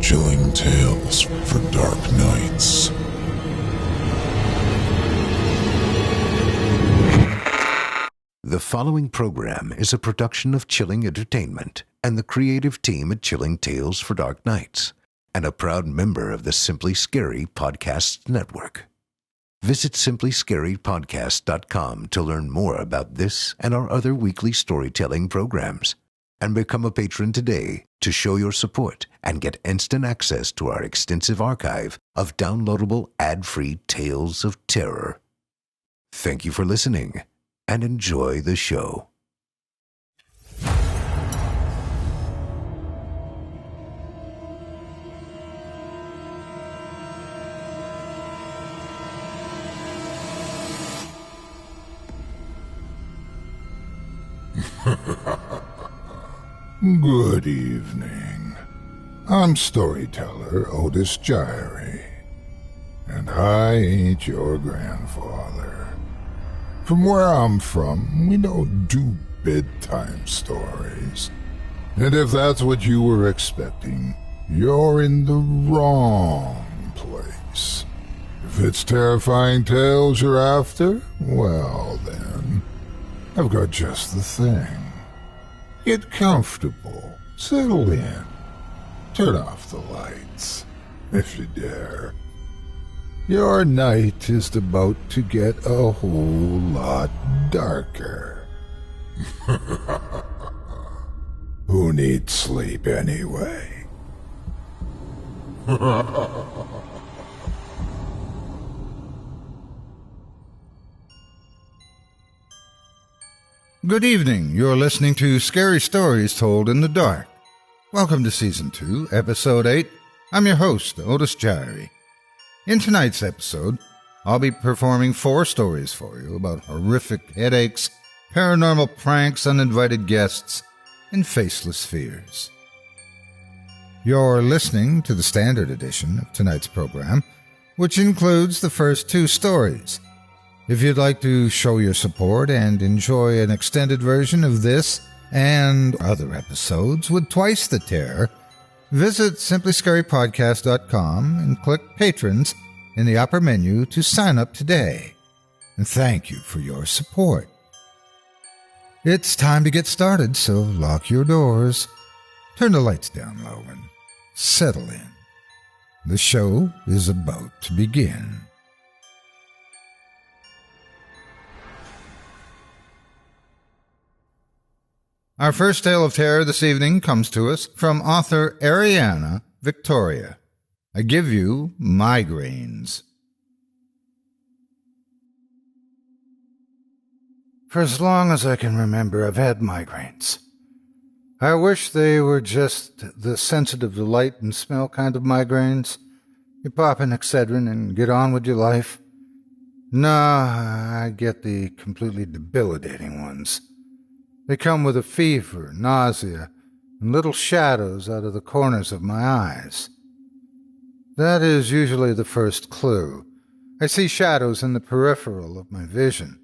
Chilling tales for dark nights. The following program is a production of Chilling Entertainment and the creative team at Chilling Tales for Dark Nights, and a proud member of the Simply Scary Podcasts Network. Visit simplyscarypodcast.com to learn more about this and our other weekly storytelling programs, and become a patron today to show your support and get instant access to our extensive archive of downloadable ad-free tales of terror. Thank you for listening, and enjoy the show. Good evening. I'm storyteller Otis Gyrie, and I ain't your grandfather. From where I'm from, we don't do bedtime stories. And if that's what you were expecting, you're in the wrong place. If it's terrifying tales you're after, well then, I've got just the thing. Get comfortable, settle in, turn off the lights, if you dare. Your night is about to get a whole lot darker. Who needs sleep anyway? Good evening. You're listening to Scary Stories Told in the Dark. Welcome to Season 2, Episode 8. I'm your host, Otis Gyrie. In tonight's episode, I'll be performing 4 stories for you about horrific headaches, paranormal pranks, uninvited guests, and faceless fears. You're listening to the standard edition of tonight's program, which includes the first 2 stories. If you'd like to show your support and enjoy an extended version of this and other episodes with twice the terror, visit simplyscarypodcast.com and click Patrons in the upper menu to sign up today. And thank you for your support. It's time to get started, so lock your doors, turn the lights down low, and settle in. The show is about to begin. Our first tale of terror this evening comes to us from author Ahriannah, Victoria. I give you Migraines. For as long as I can remember, I've had migraines. I wish they were just the sensitive to light and smell kind of migraines. You pop an Excedrin and get on with your life. Nah, I get the completely debilitating ones. They come with a fever, nausea, and little shadows out of the corners of my eyes. That is usually the first clue. I see shadows in the peripheral of my vision.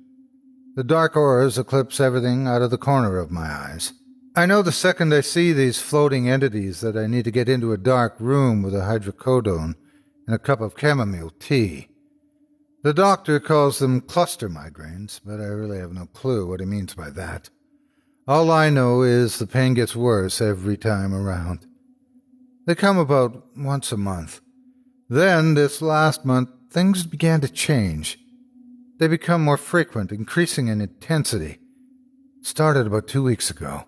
The dark auras eclipse everything out of the corner of my eyes. I know the second I see these floating entities that I need to get into a dark room with a hydrocodone and a cup of chamomile tea. The doctor calls them cluster migraines, but I really have no clue what he means by that. All I know is the pain gets worse every time around. They come about once a month. Then, this last month, things began to change. They become more frequent, increasing in intensity. It started about 2 weeks ago.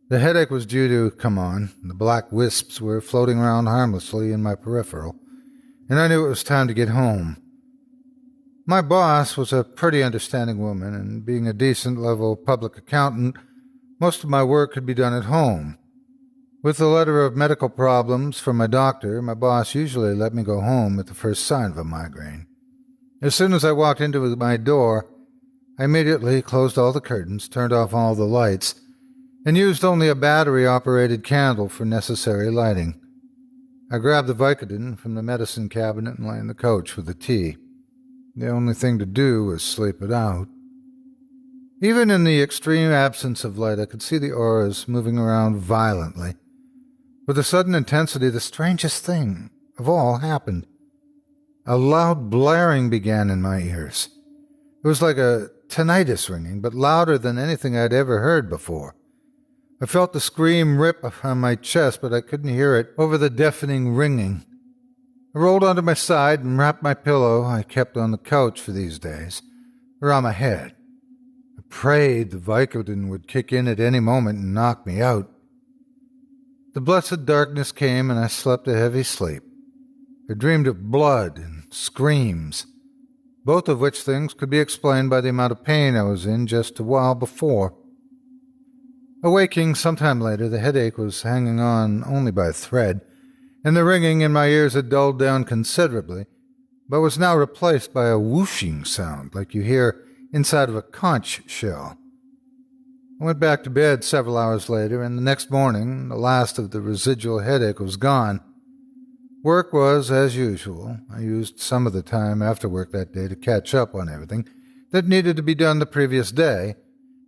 The headache was due to come on. The black wisps were floating around harmlessly in my peripheral, and I knew it was time to get home. My boss was a pretty understanding woman, and being a decent-level public accountant, most of my work could be done at home. With a letter of medical problems from my doctor, my boss usually let me go home at the first sign of a migraine. As soon as I walked into my door, I immediately closed all the curtains, turned off all the lights, and used only a battery-operated candle for necessary lighting. I grabbed the Vicodin from the medicine cabinet and lay in the couch with the tea. The only thing to do was sleep it out. Even in the extreme absence of light, I could see the auras moving around violently. With a sudden intensity, the strangest thing of all happened. A loud blaring began in my ears. It was like a tinnitus ringing, but louder than anything I'd ever heard before. I felt the scream rip on my chest, but I couldn't hear it over the deafening ringing. I rolled onto my side and wrapped my pillow I kept on the couch for these days around my head. I prayed the Vicodin would kick in at any moment and knock me out. The blessed darkness came and I slept a heavy sleep. I dreamed of blood and screams, both of which things could be explained by the amount of pain I was in just a while before. Awaking sometime later, the headache was hanging on only by a thread, and the ringing in my ears had dulled down considerably, but was now replaced by a whooshing sound like you hear inside of a conch shell. I went back to bed several hours later, and the next morning the last of the residual headache was gone. Work was as usual. I used some of the time after work that day to catch up on everything that needed to be done the previous day,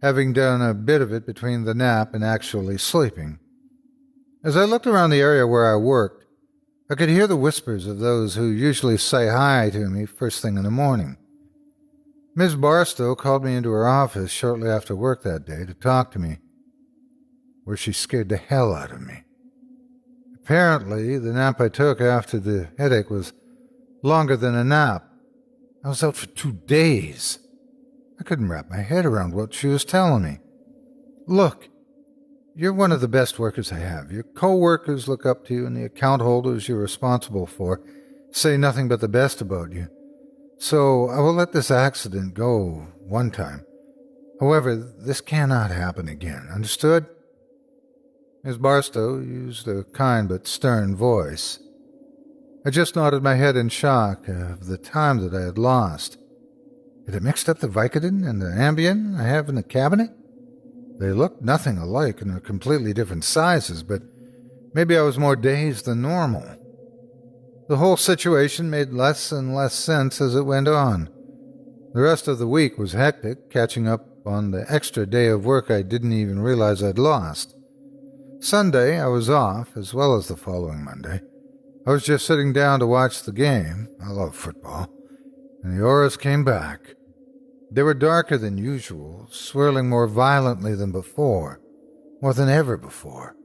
having done a bit of it between the nap and actually sleeping. As I looked around the area where I worked, I could hear the whispers of those who usually say hi to me first thing in the morning. Miss Barstow called me into her office shortly after work that day to talk to me, where she scared the hell out of me. Apparently, the nap I took after the headache was longer than a nap. I was out for 2 days. I couldn't wrap my head around what she was telling me. Look, you're one of the best workers I have. Your co-workers look up to you, and the account holders you're responsible for say nothing but the best about you. So I will let this accident go one time. However, this cannot happen again. Understood? Miss Barstow used a kind but stern voice. I just nodded my head in shock of the time that I had lost. Had I mixed up the Vicodin and the Ambien I have in the cabinet? They looked nothing alike and are completely different sizes, but maybe I was more dazed than normal. The whole situation made less and less sense as it went on. The rest of the week was hectic, catching up on the extra day of work I didn't even realize I'd lost. Sunday, I was off, as well as the following Monday. I was just sitting down to watch the game. I love football. And the auras came back. They were darker than usual, swirling more violently than before, more than ever before.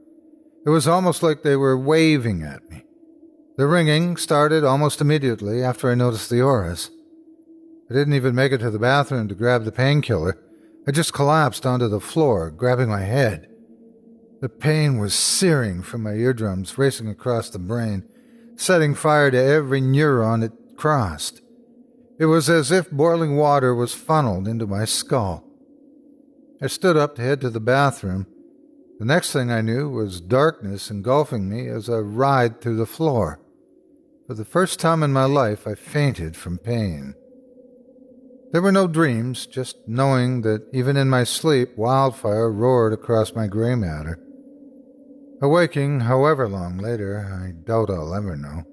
It was almost like they were waving at me. The ringing started almost immediately after I noticed the auras. I didn't even make it to the bathroom to grab the painkiller. I just collapsed onto the floor, grabbing my head. The pain was searing from my eardrums, racing across the brain, setting fire to every neuron it crossed. It was as if boiling water was funneled into my skull. I stood up to head to the bathroom. The next thing I knew was darkness engulfing me as I writhed through the floor. For the first time in my life, I fainted from pain. There were no dreams, just knowing that even in my sleep, wildfire roared across my gray matter. Awaking however long later, I doubt I'll ever know.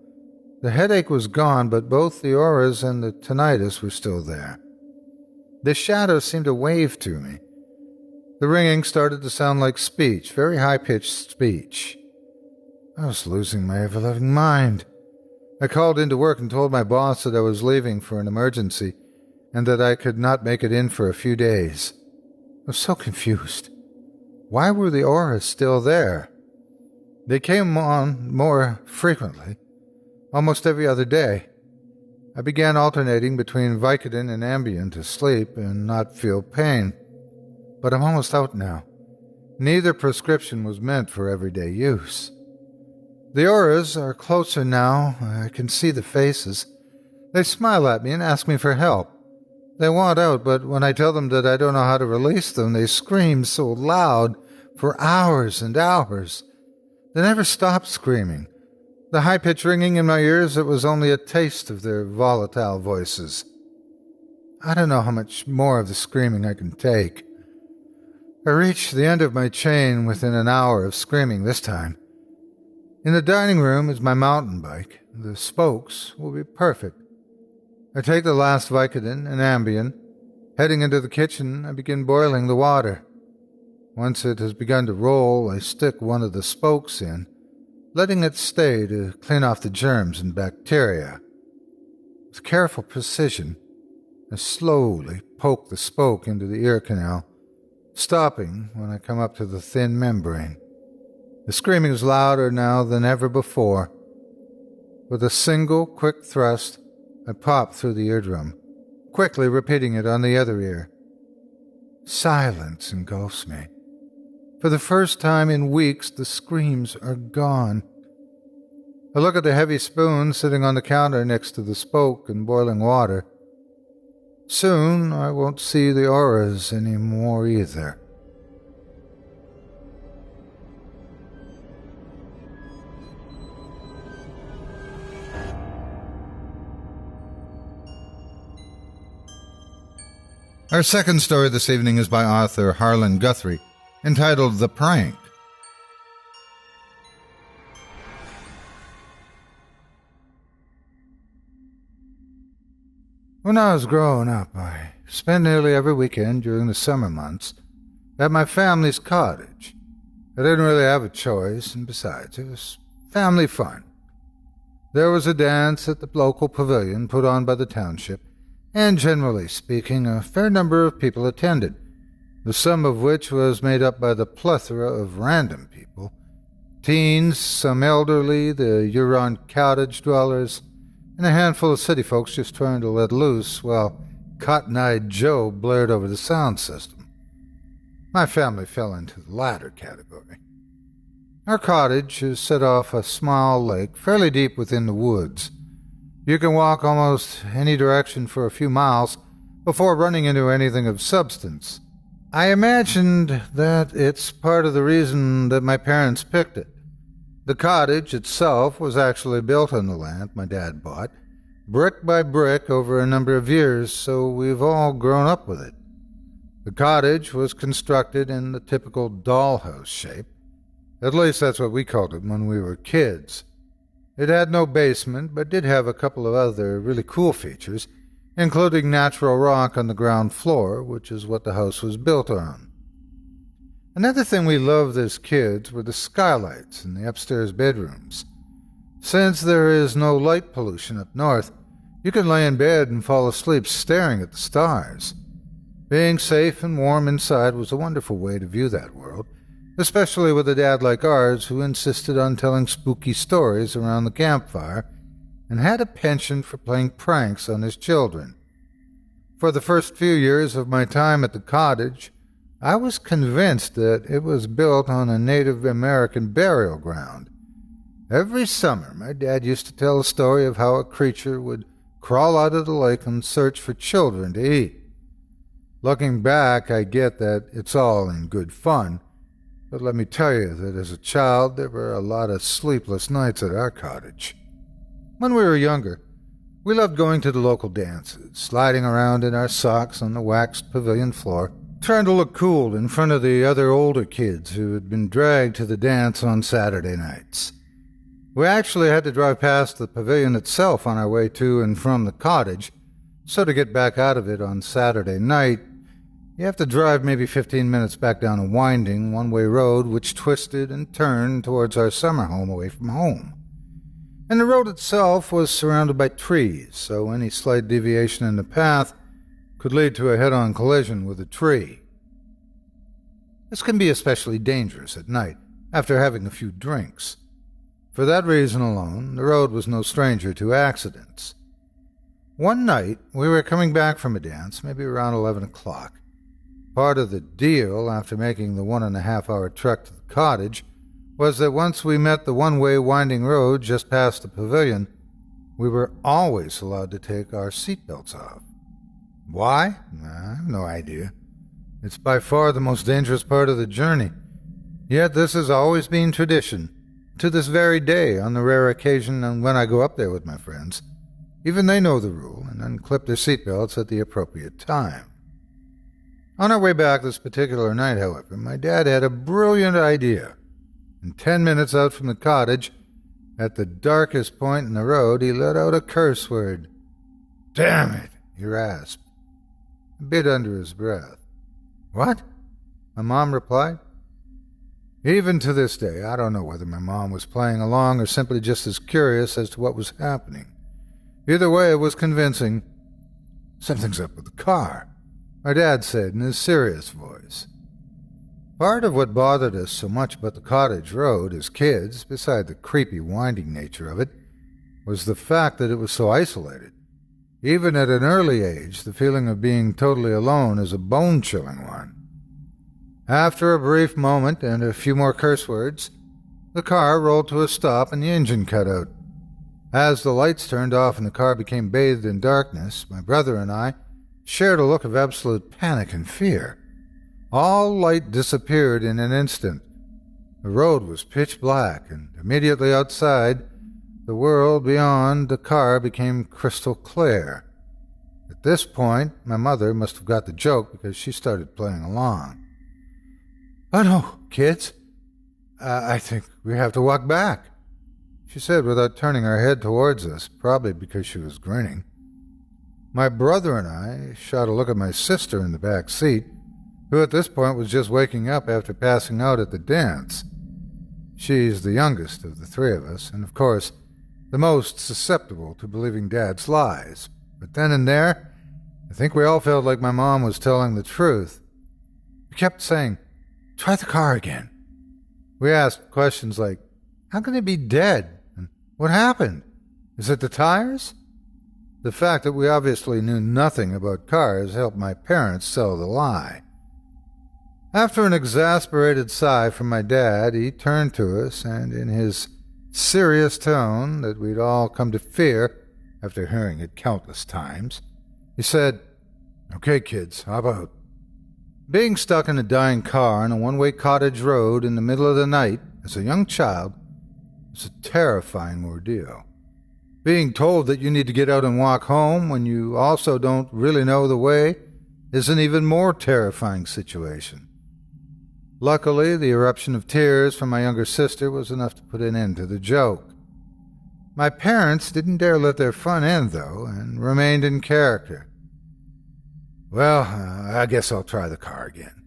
The headache was gone, but both the auras and the tinnitus were still there. The shadows seemed to wave to me. The ringing started to sound like speech, very high-pitched speech. I was losing my ever-loving mind. I called into work and told my boss that I was leaving for an emergency and that I could not make it in for a few days. I was so confused. Why were the auras still there? They came on more frequently, almost every other day. I began alternating between Vicodin and Ambien to sleep and not feel pain. But I'm almost out now. Neither prescription was meant for everyday use. The auras are closer now. I can see the faces. They smile at me and ask me for help. They want out, but when I tell them that I don't know how to release them, they scream so loud for hours and hours. They never stop screaming. The high-pitched ringing in my ears, it was only a taste of their volatile voices. I don't know how much more of the screaming I can take. I reached the end of my chain within an hour of screaming this time. In the dining room is my mountain bike. The spokes will be perfect. I take the last Vicodin and Ambien. Heading into the kitchen, I begin boiling the water. Once it has begun to roll, I stick one of the spokes in. letting it stay to clean off the germs and bacteria. With careful precision, I slowly poke the spoke into the ear canal, stopping when I come up to the thin membrane. The screaming is louder now than ever before. With a single quick thrust, I pop through the eardrum, quickly repeating it on the other ear. Silence engulfs me. For the first time in weeks, the screams are gone. I look at the heavy spoon sitting on the counter next to the spoke and boiling water. Soon I won't see the auras anymore either. Our second story this evening is by author Harlan Guthrie, entitled The Prank. When I was growing up, I spent nearly every weekend during the summer months at my family's cottage. I didn't really have a choice, and besides, it was family fun. There was a dance at the local pavilion put on by the township, and generally speaking, a fair number of people attended, the sum of which was made up by the plethora of random people, teens, some elderly, the year-round cottage dwellers, and a handful of city folks just trying to let loose while Cotton-Eyed Joe blared over the sound system. My family fell into the latter category. Our cottage is set off a small lake fairly deep within the woods. You can walk almost any direction for a few miles before running into anything of substance. I imagined that it's part of the reason that my parents picked it. The cottage itself was actually built on the land my dad bought, brick by brick over a number of years, so we've all grown up with it. The cottage was constructed in the typical dollhouse shape. At least that's what we called it when we were kids. It had no basement, but did have a couple of other really cool features, including natural rock on the ground floor, which is what the house was built on. Another thing we loved as kids were the skylights in the upstairs bedrooms. Since there is no light pollution up north, you can lay in bed and fall asleep staring at the stars. Being safe and warm inside was a wonderful way to view that world, especially with a dad like ours who insisted on telling spooky stories around the campfire and had a penchant for playing pranks on his children. For the first few years of my time at the cottage, I was convinced that it was built on a Native American burial ground. Every summer, my dad used to tell a story of how a creature would crawl out of the lake and search for children to eat. Looking back, I get that it's all in good fun, but let me tell you that as a child, there were a lot of sleepless nights at our cottage. When we were younger, we loved going to the local dances, sliding around in our socks on the waxed pavilion floor, trying to look cool in front of the other older kids who had been dragged to the dance on Saturday nights. We actually had to drive past the pavilion itself on our way to and from the cottage, so to get back out of it on Saturday night, you have to drive maybe 15 minutes back down a winding, one-way road which twisted and turned towards our summer home away from home. And the road itself was surrounded by trees, so any slight deviation in the path could lead to a head-on collision with a tree. This can be especially dangerous at night, after having a few drinks. For that reason alone, the road was no stranger to accidents. One night, we were coming back from a dance, maybe around 11 o'clock. Part of the deal, after making the 1.5-hour trek to the cottage, was that once we met the one-way winding road just past the pavilion, we were always allowed to take our seatbelts off. Why? I have no idea. It's by far the most dangerous part of the journey. Yet this has always been tradition, to this very day, on the rare occasion when I go up there with my friends. Even they know the rule and unclip their seatbelts at the appropriate time. On our way back this particular night, however, my dad had a brilliant idea. And 10 minutes out from the cottage, at the darkest point in the road, he let out a curse word. "Damn it," he rasped, a bit under his breath. "What?" my mom replied. Even to this day, I don't know whether my mom was playing along or simply just as curious as to what was happening. Either way, it was convincing. "Something's up with the car," my dad said in his serious voice. Part of what bothered us so much about the cottage road as kids, beside the creepy, winding nature of it, was the fact that it was so isolated. Even at an early age, the feeling of being totally alone is a bone-chilling one. After a brief moment and a few more curse words, the car rolled to a stop and the engine cut out. As the lights turned off and the car became bathed in darkness, my brother and I shared a look of absolute panic and fear. All light disappeared in an instant. The road was pitch black, and immediately outside, the world beyond the car became crystal clear. At this point, my mother must have got the joke because she started playing along. "Oh no, kids, I think we have to walk back," she said without turning her head towards us, probably because she was grinning. My brother and I shot a look at my sister in the back seat, who at this point was just waking up after passing out at the dance. She's the youngest of the three of us, and of course, the most susceptible to believing Dad's lies. But then and there, I think we all felt like my mom was telling the truth. We kept saying, "Try the car again." We asked questions like, "How can it be dead? And what happened? Is it the tires?" The fact that we obviously knew nothing about cars helped my parents sell the lie. After an exasperated sigh from my dad, he turned to us, and in his serious tone that we'd all come to fear after hearing it countless times, he said, "Okay, kids, how about?" Being stuck in a dying car on a one-way cottage road in the middle of the night as a young child was a terrifying ordeal. Being told that you need to get out and walk home when you also don't really know the way is an even more terrifying situation. Luckily, the eruption of tears from my younger sister was enough to put an end to the joke. My parents didn't dare let their fun end, though, and remained in character. "Well, I guess I'll try the car again,"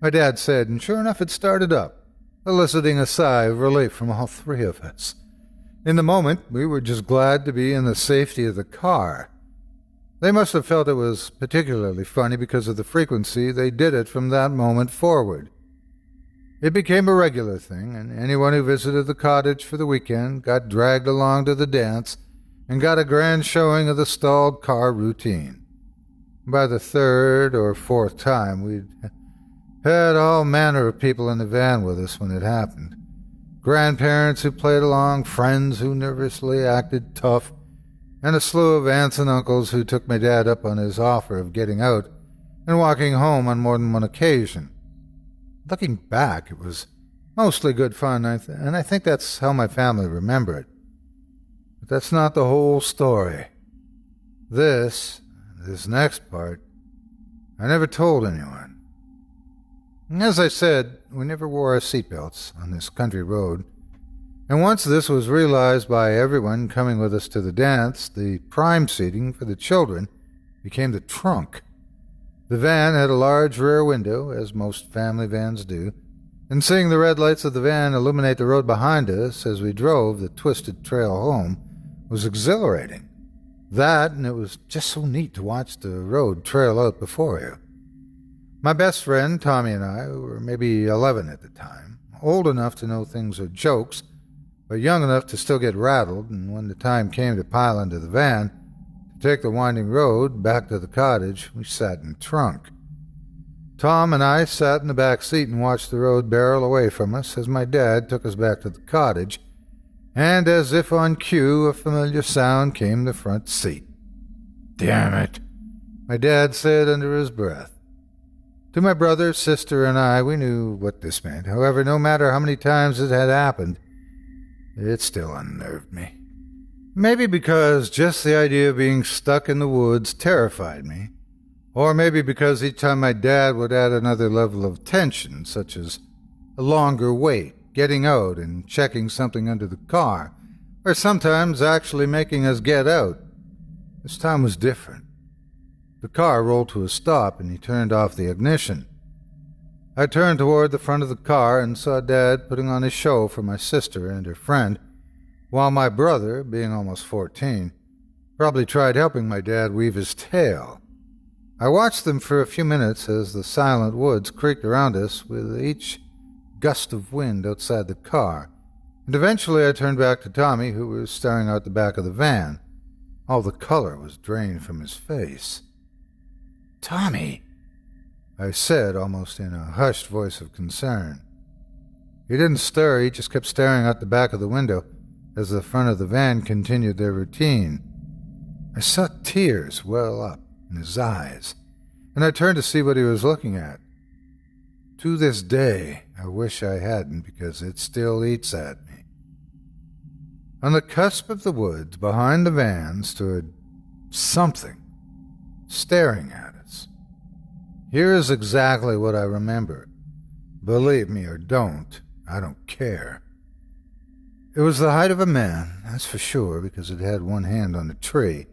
my dad said, and sure enough it started up, eliciting a sigh of relief from all three of us. In the moment, we were just glad to be in the safety of the car. They must have felt it was particularly funny because of the frequency they did it from that moment forward. It became a regular thing, and anyone who visited the cottage for the weekend got dragged along to the dance and got a grand showing of the stalled car routine. By the third or fourth time, we'd had all manner of people in the van with us when it happened. Grandparents who played along, friends who nervously acted tough, and a slew of aunts and uncles who took my dad up on his offer of getting out and walking home on more than one occasion. Looking back, it was mostly good fun, and I think that's how my family remember it. But that's not the whole story. This next part, I never told anyone. As I said, we never wore our seatbelts on this country road, and once this was realized by everyone coming with us to the dance, the prime seating for the children became the trunk. The van had a large rear window, as most family vans do, and seeing the red lights of the van illuminate the road behind us as we drove the twisted trail home was exhilarating. That, and it was just so neat to watch the road trail out before you. My best friend, Tommy, and I, who were maybe 11 at the time, old enough to know things are jokes, but young enough to still get rattled, and when the time came to pile into the van, to take the winding road back to the cottage, we sat in the trunk. Tom and I sat in the back seat and watched the road barrel away from us as my dad took us back to the cottage, and as if on cue, a familiar sound came the front seat. "Damn it," my dad said under his breath. To my brother, sister, and I, we knew what this meant. However, no matter how many times it had happened, it still unnerved me. Maybe because just the idea of being stuck in the woods terrified me, or maybe because each time my dad would add another level of tension, such as a longer wait, getting out and checking something under the car, or sometimes actually making us get out. This time was different. The car rolled to a stop and he turned off the ignition. I turned toward the front of the car and saw Dad putting on his show for my sister and her friend, while my brother, being almost 14, probably tried helping my dad weave his tail. I watched them for a few minutes as the silent woods creaked around us with each gust of wind outside the car, and eventually I turned back to Tommy, who was staring out the back of the van. All the color was drained from his face. "Tommy," I said, almost in a hushed voice of concern. He didn't stir, he just kept staring out the back of the window as the front of the van continued their routine. I saw tears well up in his eyes, and I turned to see what he was looking at. To this day, I wish I hadn't, because it still eats at me. On the cusp of the woods behind the van stood something staring at us. Here is exactly what I remember. Believe me or don't, I don't care. It was the height of a man, that's for sure, because it had one hand on the tree.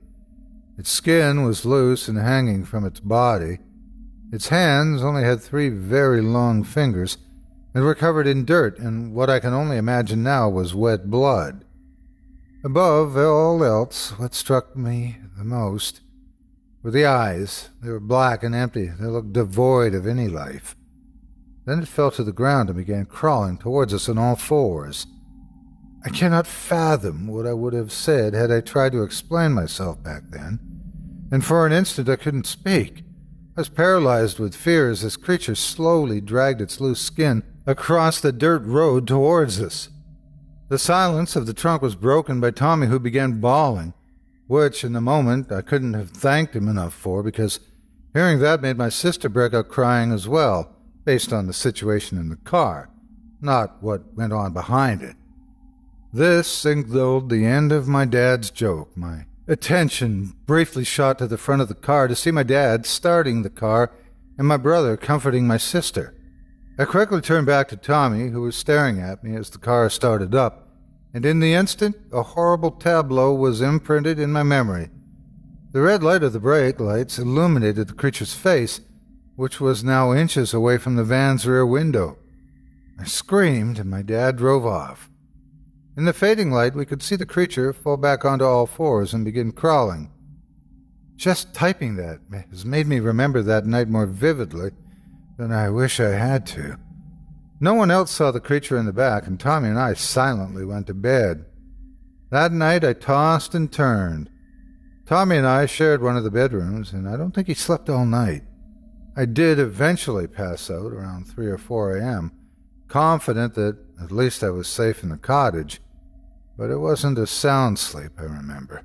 Its skin was loose and hanging from its body. Its hands only had 3 very long fingers and were covered in dirt and what I can only imagine now was wet blood. Above all else, what struck me the most were the eyes. They were black and empty. They looked devoid of any life. Then it fell to the ground and began crawling towards us on all fours. I cannot fathom what I would have said had I tried to explain myself back then, and for an instant I couldn't speak. I was paralyzed with fear as this creature slowly dragged its loose skin across the dirt road towards us. The silence of the trunk was broken by Tommy, who began bawling, which, in the moment, I couldn't have thanked him enough for, because hearing that made my sister break out crying as well, based on the situation in the car, not what went on behind it. This signaled the end of my dad's joke. My attention briefly shot to the front of the car to see my dad starting the car and my brother comforting my sister. I quickly turned back to Tommy, who was staring at me as the car started up, and in the instant, a horrible tableau was imprinted in my memory. The red light of the brake lights illuminated the creature's face, which was now inches away from the van's rear window. I screamed, and my dad drove off. In the fading light, we could see the creature fall back onto all fours and begin crawling. Just typing that has made me remember that night more vividly than I wish I had to. No one else saw the creature in the back, and Tommy and I silently went to bed. That night I tossed and turned. Tommy and I shared one of the bedrooms, and I don't think he slept all night. I did eventually pass out around 3 or 4 a.m., confident that at least I was safe in the cottage, but it wasn't a sound sleep, I remember.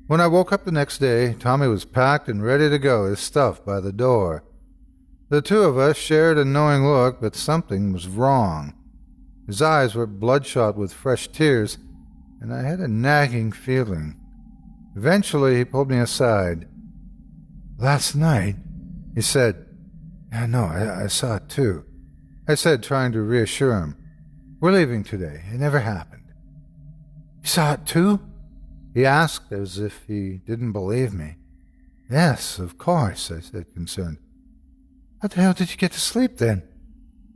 When I woke up the next day, Tommy was packed and ready to go, his stuff by the door. The two of us shared a knowing look, but something was wrong. His eyes were bloodshot with fresh tears, and I had a nagging feeling. Eventually, he pulled me aside. "Last night," he said. "I know, I saw it too," I said, trying to reassure him. "We're leaving today. It never happened." "You saw it too?" he asked, as if he didn't believe me. "Yes, of course," I said, concerned. "How the hell did you get to sleep then?"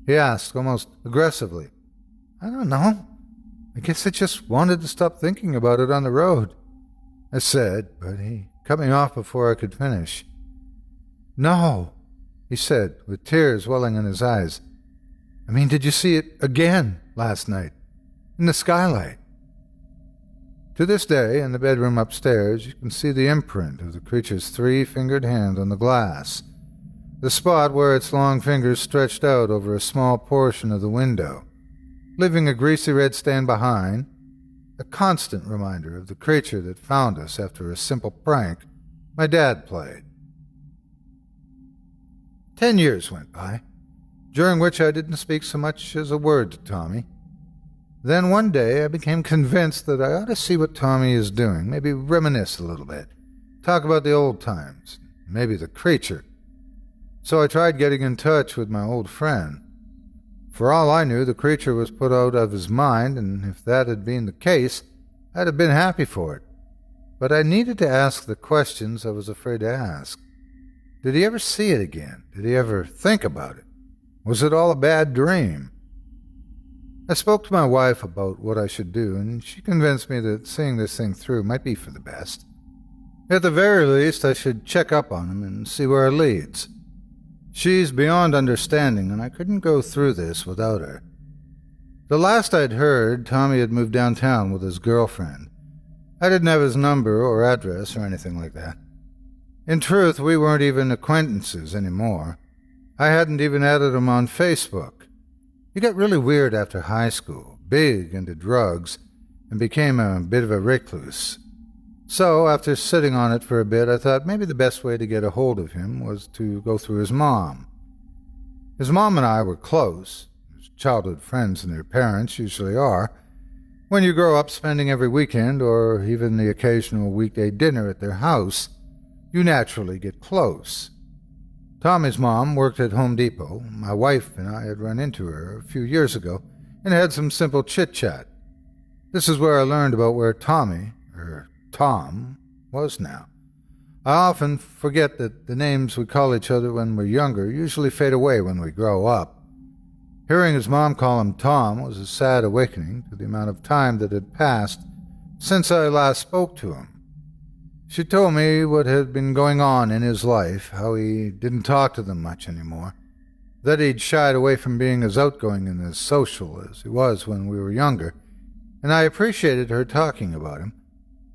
he asked, almost aggressively. "I don't know. I guess I just wanted to stop thinking about it on the road," I said, but he cut me off before I could finish. "No," he said, with tears welling in his eyes. "I mean, did you see it again last night, in the skylight?" To this day, in the bedroom upstairs, you can see the imprint of the creature's 3-fingered hand on the glass, the spot where its long fingers stretched out over a small portion of the window, leaving a greasy red stain behind, a constant reminder of the creature that found us after a simple prank my dad played. 10 years went by, during which I didn't speak so much as a word to Tommy. Then one day I became convinced that I ought to see what Tommy is doing, maybe reminisce a little bit, talk about the old times, maybe the creature. So I tried getting in touch with my old friend. For all I knew, the creature was put out of his mind, and if that had been the case, I'd have been happy for it. But I needed to ask the questions I was afraid to ask. Did he ever see it again? Did he ever think about it? Was it all a bad dream? I spoke to my wife about what I should do, and she convinced me that seeing this thing through might be for the best. At the very least, I should check up on him and see where it leads. She's beyond understanding, and I couldn't go through this without her. The last I'd heard, Tommy had moved downtown with his girlfriend. I didn't have his number or address or anything like that. In truth, we weren't even acquaintances anymore. I hadn't even added him on Facebook. He got really weird after high school, big into drugs, and became a bit of a recluse. So, after sitting on it for a bit, I thought maybe the best way to get a hold of him was to go through his mom. His mom and I were close, as childhood friends and their parents usually are. When you grow up spending every weekend or even the occasional weekday dinner at their house, you naturally get close. Tommy's mom worked at Home Depot. My wife and I had run into her a few years ago and had some simple chit-chat. This is where I learned about where Tom, was now. I often forget that the names we call each other when we're younger usually fade away when we grow up. Hearing his mom call him Tom was a sad awakening to the amount of time that had passed since I last spoke to him. She told me what had been going on in his life, how he didn't talk to them much anymore, that he'd shied away from being as outgoing and as social as he was when we were younger, and I appreciated her talking about him.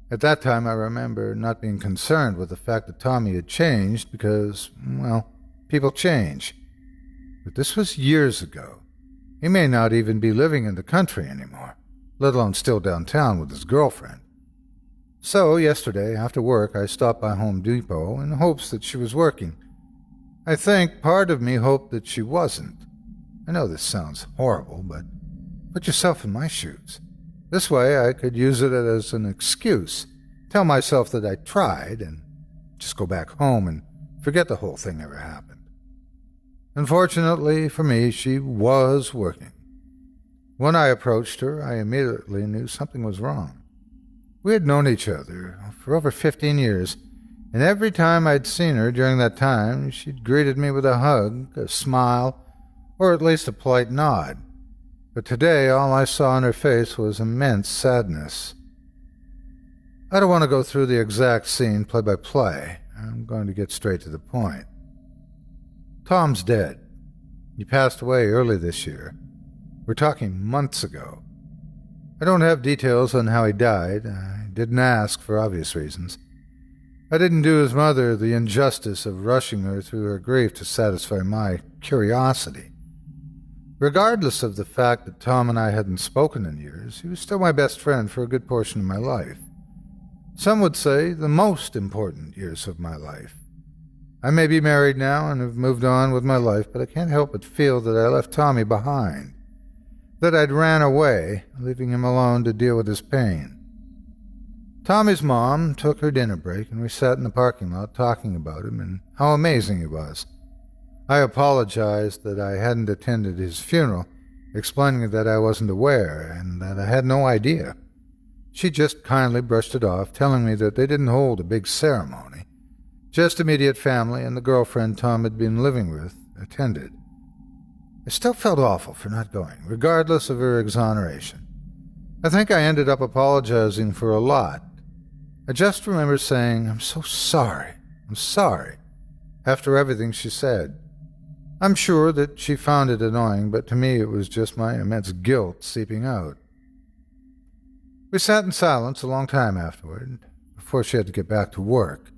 At that time, I remember not being concerned with the fact that Tommy had changed because, well, people change. But this was years ago. He may not even be living in the country anymore, let alone still downtown with his girlfriend. So, yesterday, after work, I stopped by Home Depot in hopes that she was working. I think part of me hoped that she wasn't. I know this sounds horrible, but put yourself in my shoes. This way I could use it as an excuse, tell myself that I tried, and just go back home and forget the whole thing ever happened. Unfortunately for me, she was working. When I approached her, I immediately knew something was wrong. We had known each other for over 15 years, and every time I'd seen her during that time, she'd greeted me with a hug, a smile, or at least a polite nod. But today, all I saw on her face was immense sadness. I don't want to go through the exact scene play by play. I'm going to get straight to the point. Tom's dead. He passed away early this year. We're talking months ago. I don't have details on how he died. I didn't ask for obvious reasons. I didn't do his mother the injustice of rushing her through her grief to satisfy my curiosity. Regardless of the fact that Tom and I hadn't spoken in years, he was still my best friend for a good portion of my life. Some would say the most important years of my life. I may be married now and have moved on with my life, but I can't help but feel that I left Tommy behind, that I'd ran away, leaving him alone to deal with his pain. Tommy's mom took her dinner break, and we sat in the parking lot talking about him and how amazing he was. I apologized that I hadn't attended his funeral, explaining that I wasn't aware and that I had no idea. She just kindly brushed it off, telling me that they didn't hold a big ceremony. Just immediate family and the girlfriend Tom had been living with attended. I still felt awful for not going, regardless of her exoneration. I think I ended up apologizing for a lot. I just remember saying, I'm sorry, after everything she said. I'm sure that she found it annoying, but to me it was just my immense guilt seeping out. We sat in silence a long time afterward, before she had to get back to work.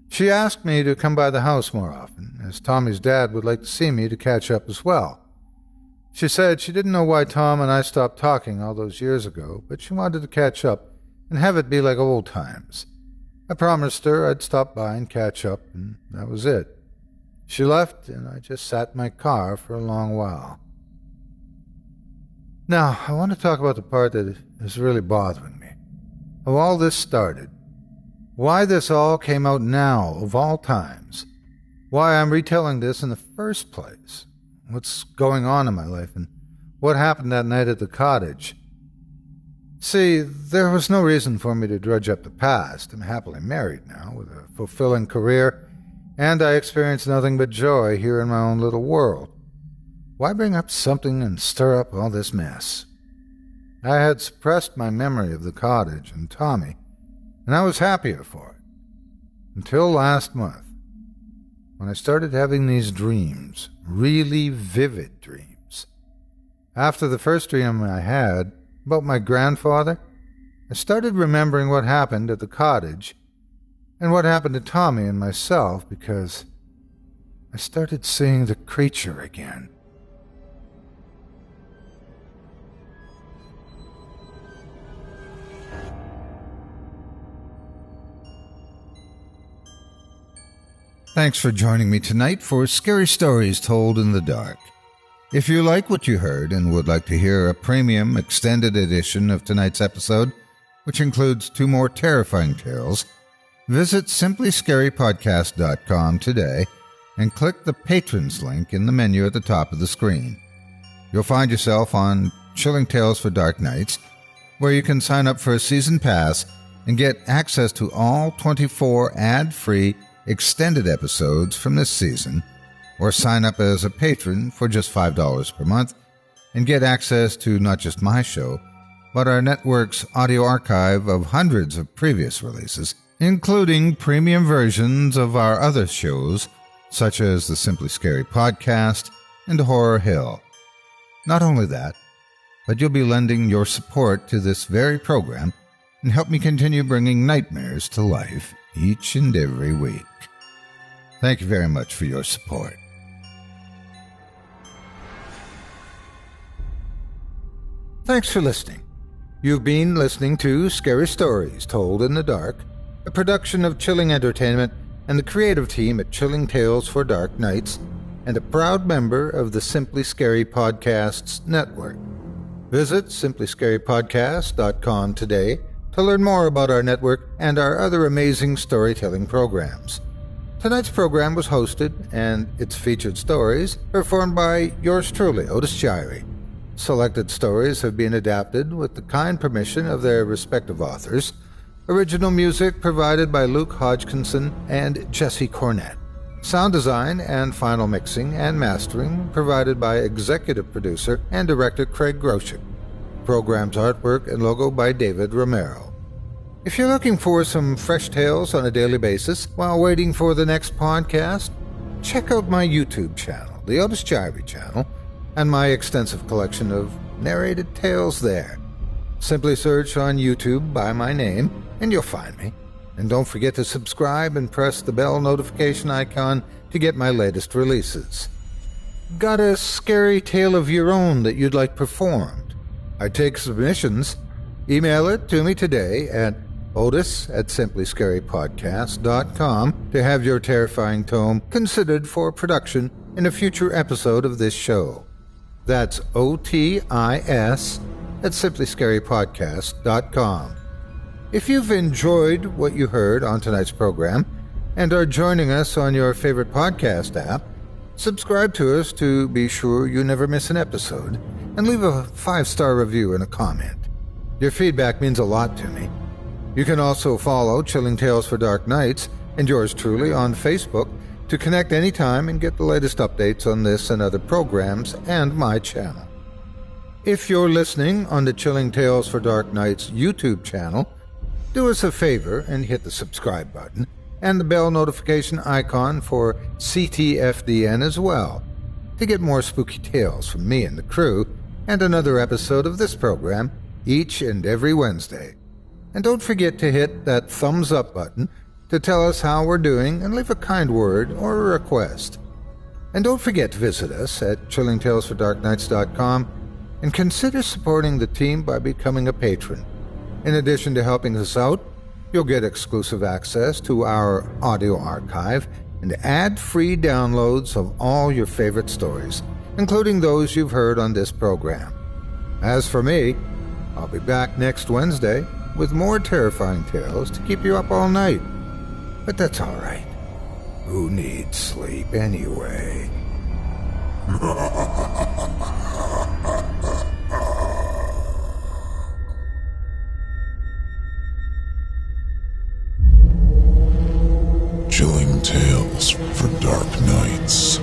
She asked me to come by the house more often, as Tommy's dad would like to see me to catch up as well. She said she didn't know why Tom and I stopped talking all those years ago, but she wanted to catch up and have it be like old times. I promised her I'd stop by and catch up, and that was it. She left, and I just sat in my car for a long while. Now, I want to talk about the part that is really bothering me. How all this started. Why this all came out now, of all times. Why I'm retelling this in the first place. What's going on in my life, and what happened that night at the cottage. See, there was no reason for me to drudge up the past. I'm happily married now, with a fulfilling career, and I experience nothing but joy here in my own little world. Why bring up something and stir up all this mess? I had suppressed my memory of the cottage and Tommy, and I was happier for it. Until last month, when I started having these dreams, really vivid dreams. After the first dream I had about my grandfather, I started remembering what happened at the cottage and what happened to Tommy and myself because I started seeing the creature again. Thanks for joining me tonight for Scary Stories Told in the Dark. If you like what you heard and would like to hear a premium extended edition of tonight's episode, which includes 2 more terrifying tales, visit simplyscarypodcast.com today and click the Patrons link in the menu at the top of the screen. You'll find yourself on Chilling Tales for Dark Nights, where you can sign up for a season pass and get access to all 24 ad-free extended episodes from this season, or sign up as a patron for just $5 per month and get access to not just my show, but our network's audio archive of hundreds of previous releases, including premium versions of our other shows, such as the Simply Scary Podcast and Horror Hill. Not only that, but you'll be lending your support to this very program and help me continue bringing nightmares to life each and every week. Thank you very much for your support. Thanks for listening. You've been listening to Scary Stories Told in the Dark, a production of Chilling Entertainment and the creative team at Chilling Tales for Dark Nights, and a proud member of the Simply Scary Podcasts network. Visit simplyscarypodcast.com today to learn more about our network and our other amazing storytelling programs. Tonight's program was hosted, and its featured stories performed by yours truly, Otis Gyrie. Selected stories have been adapted with the kind permission of their respective authors. Original music provided by Luke Hodgkinson and Jesse Cornett. Sound design and final mixing and mastering provided by executive producer and director Craig Groshek. Program's artwork and logo by David Romero. If you're looking for some fresh tales on a daily basis while waiting for the next podcast, check out my YouTube channel, the Otis Gyrie channel, and my extensive collection of narrated tales there. Simply search on YouTube by my name, and you'll find me. And don't forget to subscribe and press the bell notification icon to get my latest releases. Got a scary tale of your own that you'd like performed? I take submissions. Email it to me today at otis@simplyscarypodcast.com to have your terrifying tome considered for production in a future episode of this show. That's OTIS@simplyscarypodcast.com. If you've enjoyed what you heard on tonight's program and are joining us on your favorite podcast app, subscribe to us to be sure you never miss an episode, and leave a 5-star review and a comment. Your feedback means a lot to me. You can also follow Chilling Tales for Dark Nights and yours truly on Facebook to connect anytime and get the latest updates on this and other programs and my channel. If you're listening on the Chilling Tales for Dark Nights YouTube channel, do us a favor and hit the subscribe button and the bell notification icon for CTFDN as well to get more spooky tales from me and the crew and another episode of this program each and every Wednesday. And don't forget to hit that thumbs up button to tell us how we're doing and leave a kind word or a request. And don't forget to visit us at chillingtalesfordarknights.com and consider supporting the team by becoming a patron. In addition to helping us out, you'll get exclusive access to our audio archive and ad-free downloads of all your favorite stories, including those you've heard on this program. As for me, I'll be back next Wednesday with more terrifying tales to keep you up all night. But that's all right. Who needs sleep anyway? Chilling Tales for Dark Nights.